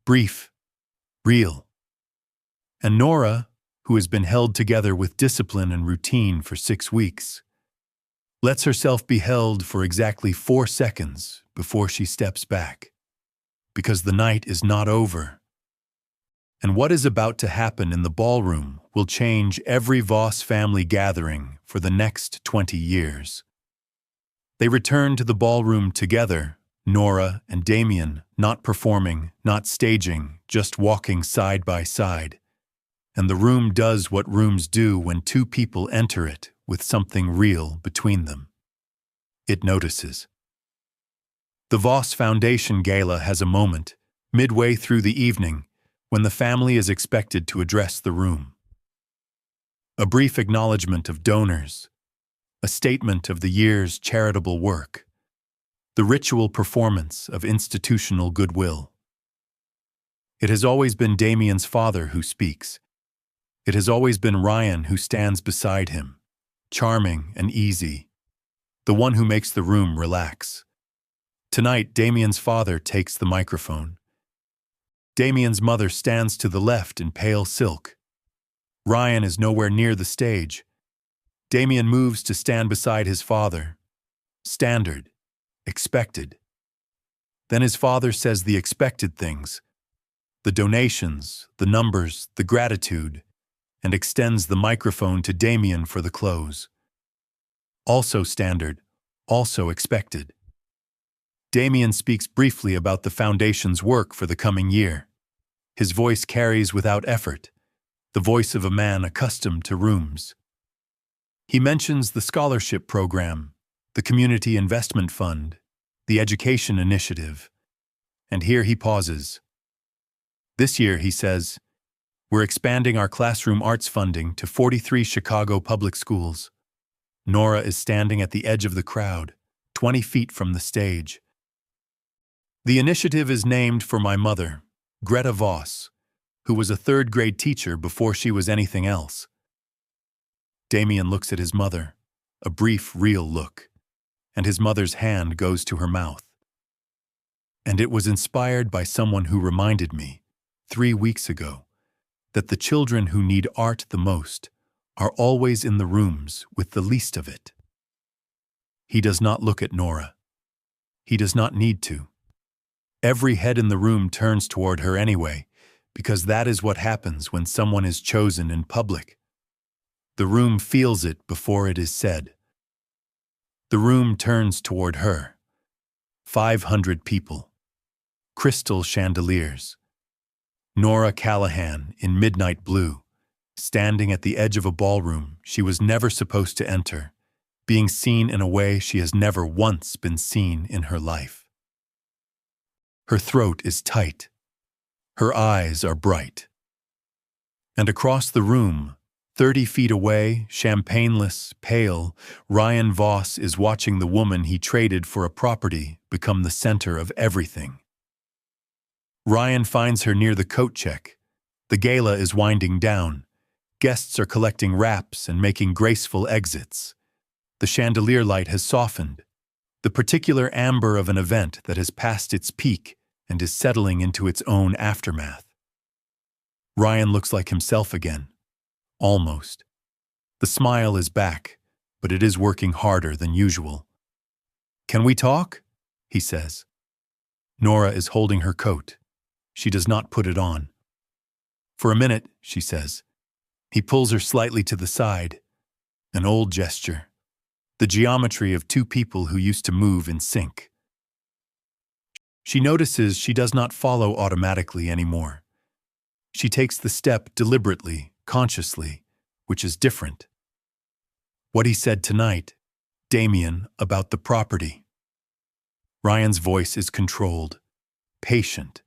Brief, real. And Nora, who has been held together with discipline and routine for 6 weeks, lets herself be held for exactly 4 seconds before she steps back. Because the night is not over. And what is about to happen in the ballroom will change every Voss family gathering for the next 20 years. They return to the ballroom together, Nora and Damien, not performing, not staging, just walking side by side. And the room does what rooms do when two people enter it with something real between them. It notices. The Voss Foundation Gala has a moment, midway through the evening, when the family is expected to address the room. A brief acknowledgement of donors, a statement of the year's charitable work, the ritual performance of institutional goodwill. It has always been Damien's father who speaks. It has always been Ryan who stands beside him, charming and easy, the one who makes the room relax. Tonight, Damien's father takes the microphone. Damien's mother stands to the left in pale silk. Ryan is nowhere near the stage. Damien moves to stand beside his father. Standard. Expected. Then his father says the expected things, the donations, the numbers, the gratitude, and extends the microphone to Damien for the close. Also standard, also expected. Damien speaks briefly about the foundation's work for the coming year. His voice carries without effort, the voice of a man accustomed to rooms. He mentions the scholarship program, the community investment fund, the education initiative, and here he pauses. This year, he says, we're expanding our classroom arts funding to 43 Chicago public schools. Nora is standing at the edge of the crowd, 20 feet from the stage. The initiative is named for my mother, Greta Voss, who was a third-grade teacher before she was anything else. Damien looks at his mother, a brief, real look, and his mother's hand goes to her mouth. And it was inspired by someone who reminded me, 3 weeks ago, that the children who need art the most are always in the rooms with the least of it. He does not look at Nora. He does not need to. Every head in the room turns toward her anyway, because that is what happens when someone is chosen in public. The room feels it before it is said. The room turns toward her. 500 people. Crystal chandeliers. Nora Callahan in midnight blue, standing at the edge of a ballroom she was never supposed to enter, being seen in a way she has never once been seen in her life. Her throat is tight. Her eyes are bright. And across the room, 30 feet away, champagneless, pale, Ryan Voss is watching the woman he traded for a property become the center of everything. Ryan finds her near the coat check. The gala is winding down. Guests are collecting wraps and making graceful exits. The chandelier light has softened, the particular amber of an event that has passed its peak and is settling into its own aftermath. Ryan looks like himself again. Almost. The smile is back, but it is working harder than usual. "Can we talk?" he says. Nora is holding her coat. She does not put it on. "For a minute," she says. He pulls her slightly to the side. An old gesture. The geometry of two people who used to move in sync. She notices she does not follow automatically anymore. She takes the step deliberately, consciously, which is different. What he said tonight, Damien, about the property. Ryan's voice is controlled, patient.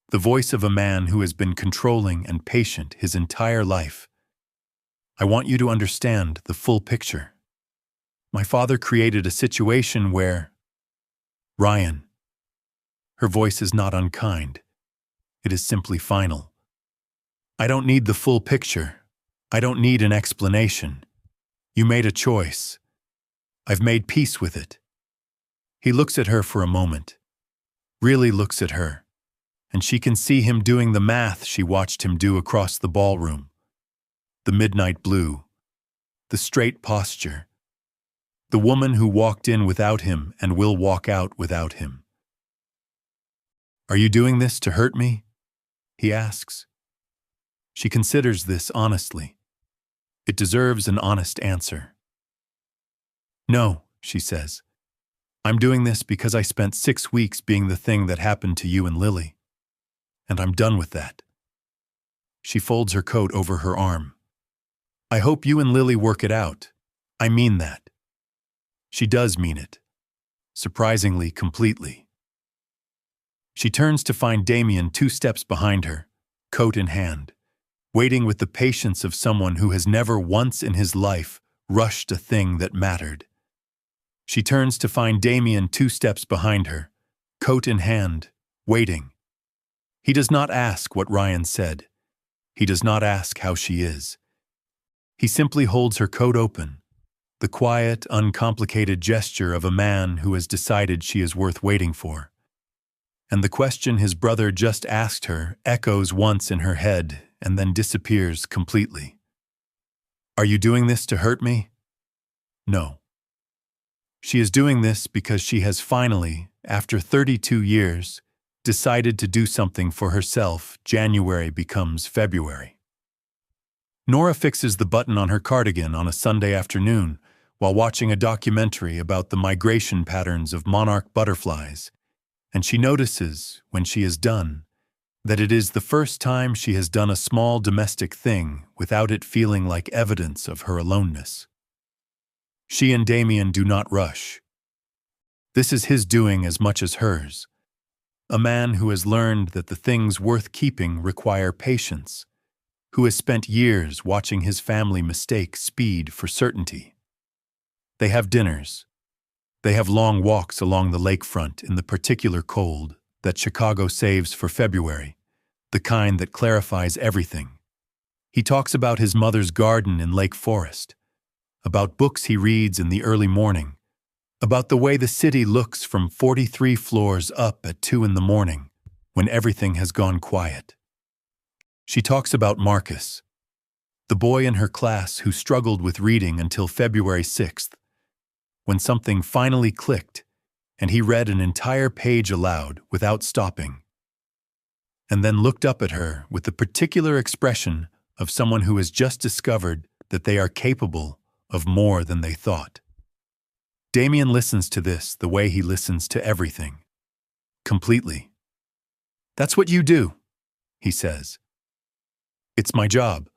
The voice of a man who has been controlling and patient his entire life. I want you to understand the full picture. My father created a situation where... Ryan. Her voice is not unkind. It is simply final. I don't need the full picture. I don't need an explanation. You made a choice. I've made peace with it. He looks at her for a moment. Really looks at her. And she can see him doing the math she watched him do across the ballroom. The midnight blue. The straight posture. The woman who walked in without him and will walk out without him. Are you doing this to hurt me? He asks. She considers this honestly. It deserves an honest answer. No, she says. I'm doing this because I spent 6 weeks being the thing that happened to you and Lily. And I'm done with that. She folds her coat over her arm. I hope you and Lily work it out. I mean that. She does mean it. Surprisingly, completely. She turns to find Damien 2 steps behind her, coat in hand, waiting with the patience of someone who has never once in his life rushed a thing that mattered. She turns to find Damien 2 steps behind her, coat in hand, waiting. He does not ask what Ryan said. He does not ask how she is. He simply holds her coat open, the quiet, uncomplicated gesture of a man who has decided she is worth waiting for. And the question his brother just asked her echoes once in her head and then disappears completely. Are you doing this to hurt me? No. She is doing this because she has finally, after 32 years, decided to do something for herself. January becomes February. Nora fixes the button on her cardigan on a Sunday afternoon while watching a documentary about the migration patterns of monarch butterflies, and she notices, when she is done, that it is the first time she has done a small domestic thing without it feeling like evidence of her aloneness. She and Damien do not rush. This is his doing as much as hers. A man who has learned that the things worth keeping require patience, who has spent years watching his family mistake speed for certainty. They have dinners. They have long walks along the lakefront in the particular cold that Chicago saves for February, the kind that clarifies everything. He talks about his mother's garden in Lake Forest, about books he reads in the early morning, about the way the city looks from 43 floors up at 2 in the morning when everything has gone quiet. She talks about Marcus, the boy in her class who struggled with reading until February 6th, when something finally clicked and he read an entire page aloud without stopping, and then looked up at her with the particular expression of someone who has just discovered that they are capable of more than they thought. Damien listens to this the way he listens to everything. Completely. That's what you do, he says. It's my job.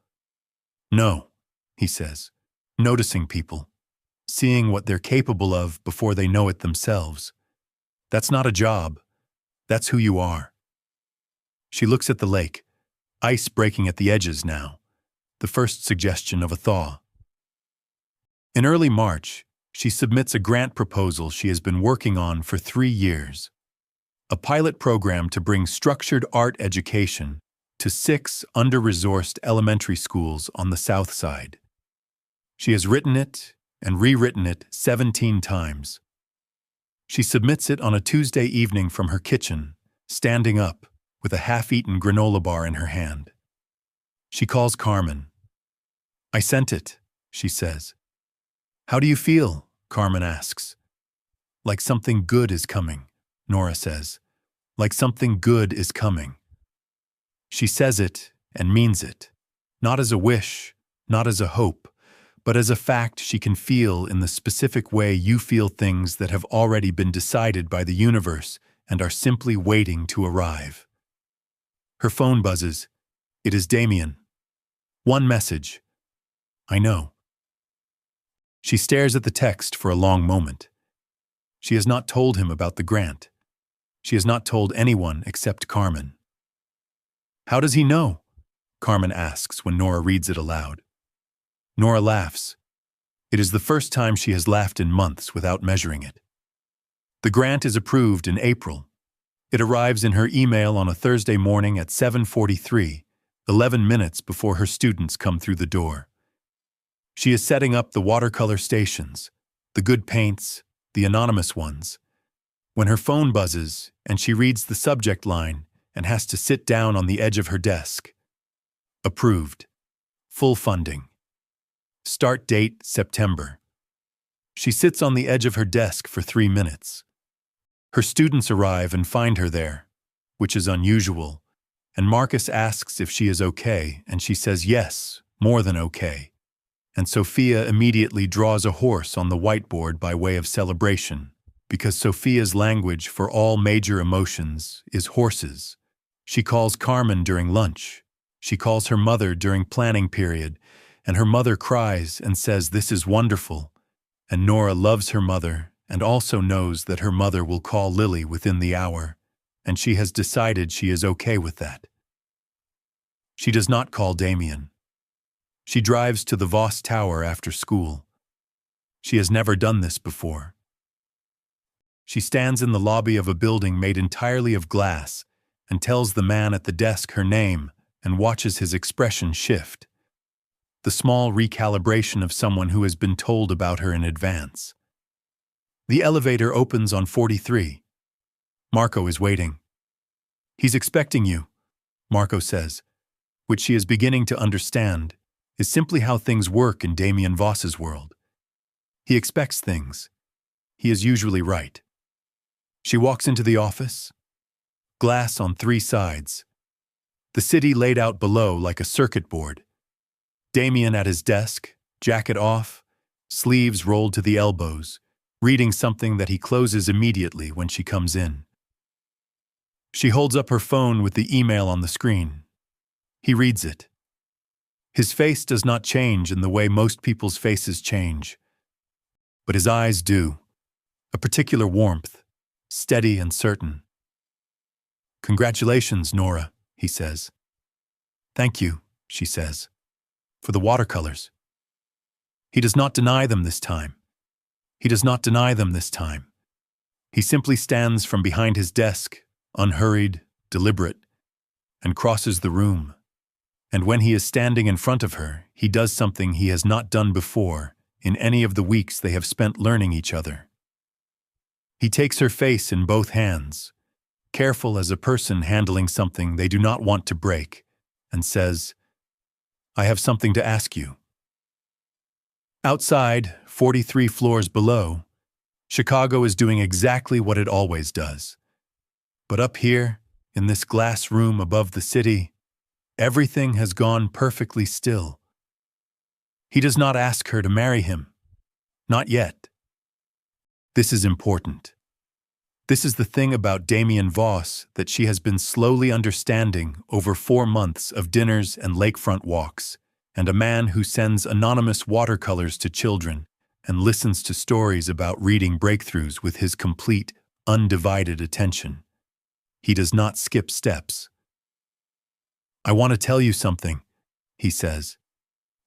No, he says, noticing people, seeing what they're capable of before they know it themselves. That's not a job. That's who you are. She looks at the lake, ice breaking at the edges now, the first suggestion of a thaw. In early March, she submits a grant proposal she has been working on for 3 years, a pilot program to bring structured art education to 6 under-resourced elementary schools on the South Side. She has written it and rewritten it 17 times. She submits it on a Tuesday evening from her kitchen, standing up with a half-eaten granola bar in her hand. She calls Carmen. I sent it, she says. How do you feel? Carmen asks. Like something good is coming, Nora says. Like something good is coming. She says it and means it, not as a wish, not as a hope, but as a fact she can feel in the specific way you feel things that have already been decided by the universe and are simply waiting to arrive. Her phone buzzes. It is Damien. One message. I know. She stares at the text for a long moment. She has not told him about the grant. She has not told anyone except Carmen. How does he know? Carmen asks when Nora reads it aloud. Nora laughs. It is the first time she has laughed in months without measuring it. The grant is approved in April. It arrives in her email on a Thursday morning at 7:43, 11 minutes before her students come through the door. She is setting up the watercolor stations, the good paints, the anonymous ones, when her phone buzzes and she reads the subject line and has to sit down on the edge of her desk. Approved. Full funding. Start date September. She sits on the edge of her desk for 3 minutes. Her students arrive and find her there, which is unusual, and Marcus asks if she is okay, and she says yes, more than okay. and Sophia immediately draws a horse on the whiteboard by way of celebration, because Sophia's language for all major emotions is horses. She calls Carmen during lunch. She calls her mother during planning period, and her mother cries and says this is wonderful. And Nora loves her mother and also knows that her mother will call Lily within the hour, and she has decided she is okay with that. She does not call Damien. She drives to the Voss Tower after school. She has never done this before. She stands in the lobby of a building made entirely of glass and tells the man at the desk her name and watches his expression shift. The small recalibration of someone who has been told about her in advance. The elevator opens on 43. Marco is waiting. He's expecting you, Marco says, which she is beginning to understand is simply how things work in Damien Voss's world. He expects things. He is usually right. She walks into the office. Glass on 3 sides. The city laid out below like a circuit board. Damien at his desk, jacket off, sleeves rolled to the elbows, reading something that he closes immediately when she comes in. She holds up her phone with the email on the screen. He reads it. His face does not change in the way most people's faces change, but his eyes do, a particular warmth, steady and certain. "Congratulations, Nora," he says. "Thank you," she says, "for the watercolors." He does not deny them this time. He does not deny them this time. He simply stands from behind his desk, unhurried, deliberate, and crosses the room. And when he is standing in front of her, he does something he has not done before in any of the weeks they have spent learning each other. He takes her face in both hands, careful as a person handling something they do not want to break, and says, "I have something to ask you." Outside, 43 floors below, Chicago is doing exactly what it always does. But up here, in this glass room above the city, everything has gone perfectly still. He does not ask her to marry him. Not yet. This is important. This is the thing about Damien Voss that she has been slowly understanding over 4 months of dinners and lakefront walks, and a man who sends anonymous watercolors to children and listens to stories about reading breakthroughs with his complete, undivided attention. He does not skip steps. "I want to tell you something," he says.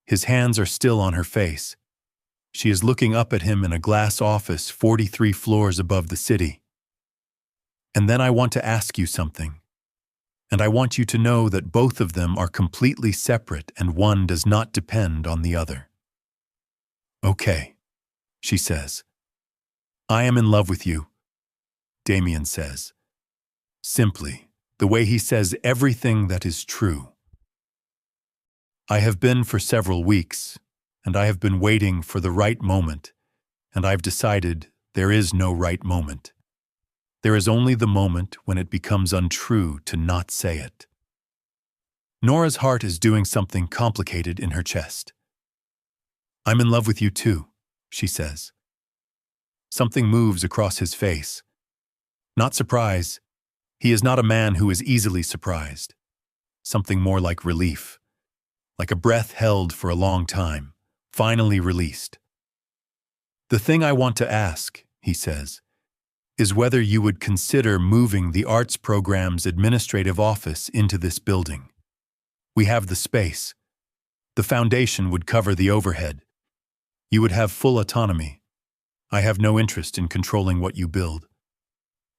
His hands are still on her face. She is looking up at him in a glass office 43 floors above the city. "And then I want to ask you something. And I want you to know that both of them are completely separate and one does not depend on the other." "Okay," she says. "I am in love with you," Damien says. Simply, the way he says everything that is true. "I have been for several weeks, and I have been waiting for the right moment, and I've decided there is no right moment. There is only the moment when it becomes untrue to not say it." Nora's heart is doing something complicated in her chest. "I'm in love with you too," she says. Something moves across his face. Not surprise. He is not a man who is easily surprised. Something more like relief. Like a breath held for a long time, finally released. "The thing I want to ask," he says, "is whether you would consider moving the arts program's administrative office into this building. We have the space. The foundation would cover the overhead. You would have full autonomy. I have no interest in controlling what you build.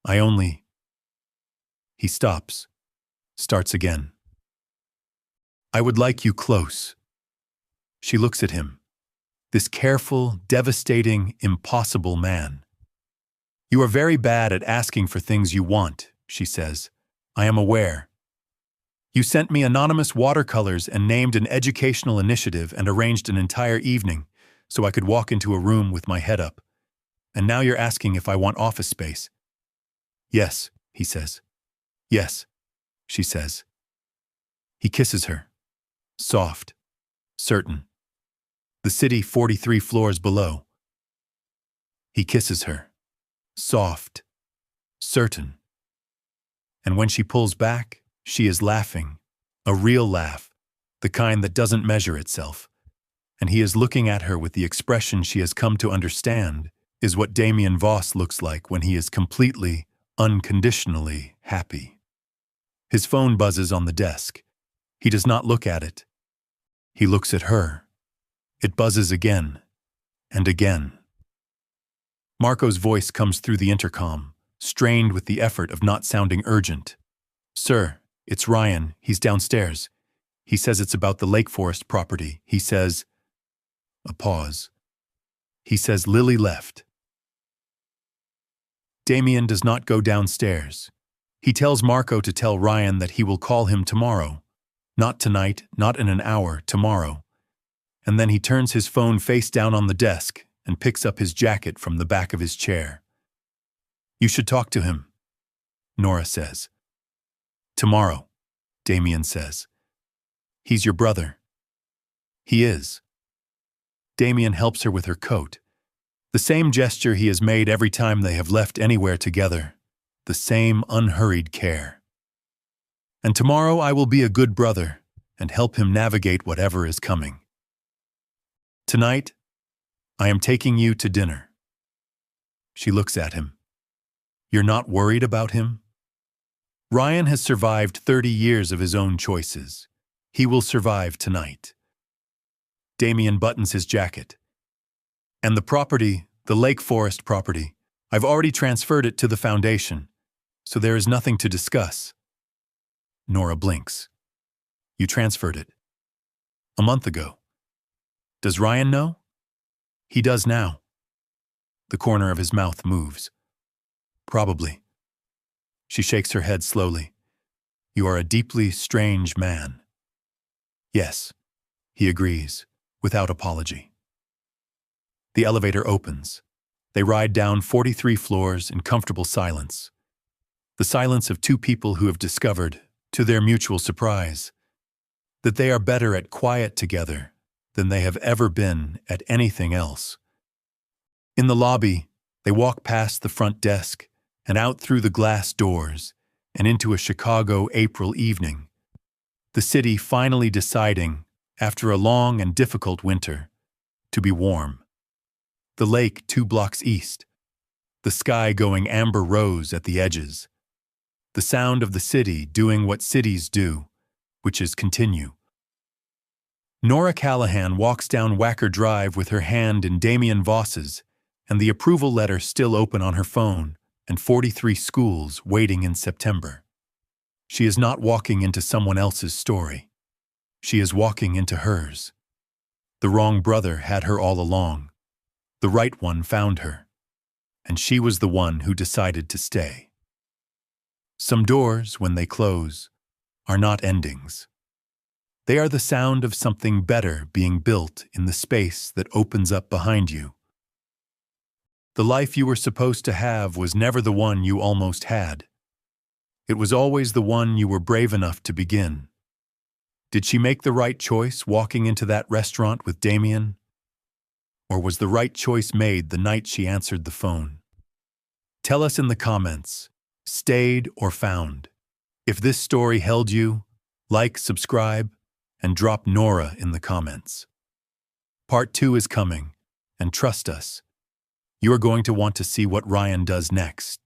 I only..." He stops, starts again. "I would like you close." She looks at him. This careful, devastating, impossible man. "You are very bad at asking for things you want," she says. "I am aware. You sent me anonymous watercolors and named an educational initiative and arranged an entire evening so I could walk into a room with my head up. And now you're asking if I want office space." "Yes," he says. "Yes," she says. He kisses her. Soft. Certain. The city 43 floors below. He kisses her. Soft. Certain. And when she pulls back, she is laughing. A real laugh. The kind that doesn't measure itself. And he is looking at her with the expression she has come to understand is what Damien Voss looks like when he is completely, unconditionally happy. His phone buzzes on the desk. He does not look at it. He looks at her. It buzzes again and again. Marco's voice comes through the intercom, strained with the effort of not sounding urgent. "Sir, it's Ryan. He's downstairs. He says it's about the Lake Forest property. He says..." A pause. He says Lily left. Damien does not go downstairs. He tells Marco to tell Ryan that he will call him tomorrow. Not tonight, not in an hour, tomorrow. And then he turns his phone face down on the desk and picks up his jacket from the back of his chair. "You should talk to him," Nora says. "Tomorrow," Damien says. "He's your brother." "He is." Damien helps her with her coat. The same gesture he has made every time they have left anywhere together. The same unhurried care. "And tomorrow I will be a good brother and help him navigate whatever is coming. Tonight, I am taking you to dinner." She looks at him. "You're not worried about him?" Ryan has survived 30 years of his own choices. He will survive tonight. Damien buttons his jacket. "And the property, the Lake Forest property, I've already transferred it to the foundation, so there is nothing to discuss." Nora blinks. "You transferred it?" "A month ago." "Does Ryan know?" "He does now." The corner of his mouth moves. "Probably." She shakes her head slowly. "You are a deeply strange man." "Yes," he agrees, without apology. The elevator opens. They ride down 43 floors in comfortable silence. The silence of two people who have discovered, to their mutual surprise, that they are better at quiet together than they have ever been at anything else. In the lobby, they walk past the front desk and out through the glass doors and into a Chicago April evening. The city finally deciding, after a long and difficult winter, to be warm. The lake 2 blocks east. The sky going amber rose at the edges. The sound of the city doing what cities do, which is continue. Nora Callahan walks down Wacker Drive with her hand in Damien Voss's and the approval letter still open on her phone and 43 schools waiting in September. She is not walking into someone else's story. She is walking into hers. The wrong brother had her all along. The right one found her. And she was the one who decided to stay. Some doors, when they close, are not endings. They are the sound of something better being built in the space that opens up behind you. The life you were supposed to have was never the one you almost had. It was always the one you were brave enough to begin. Did she make the right choice walking into that restaurant with Damien? Or was the right choice made the night she answered the phone? Tell us in the comments, stayed or found. If this story held you, like, subscribe, and drop Nora in the comments. Part 2 is coming, and trust us, you are going to want to see what Ryan does next.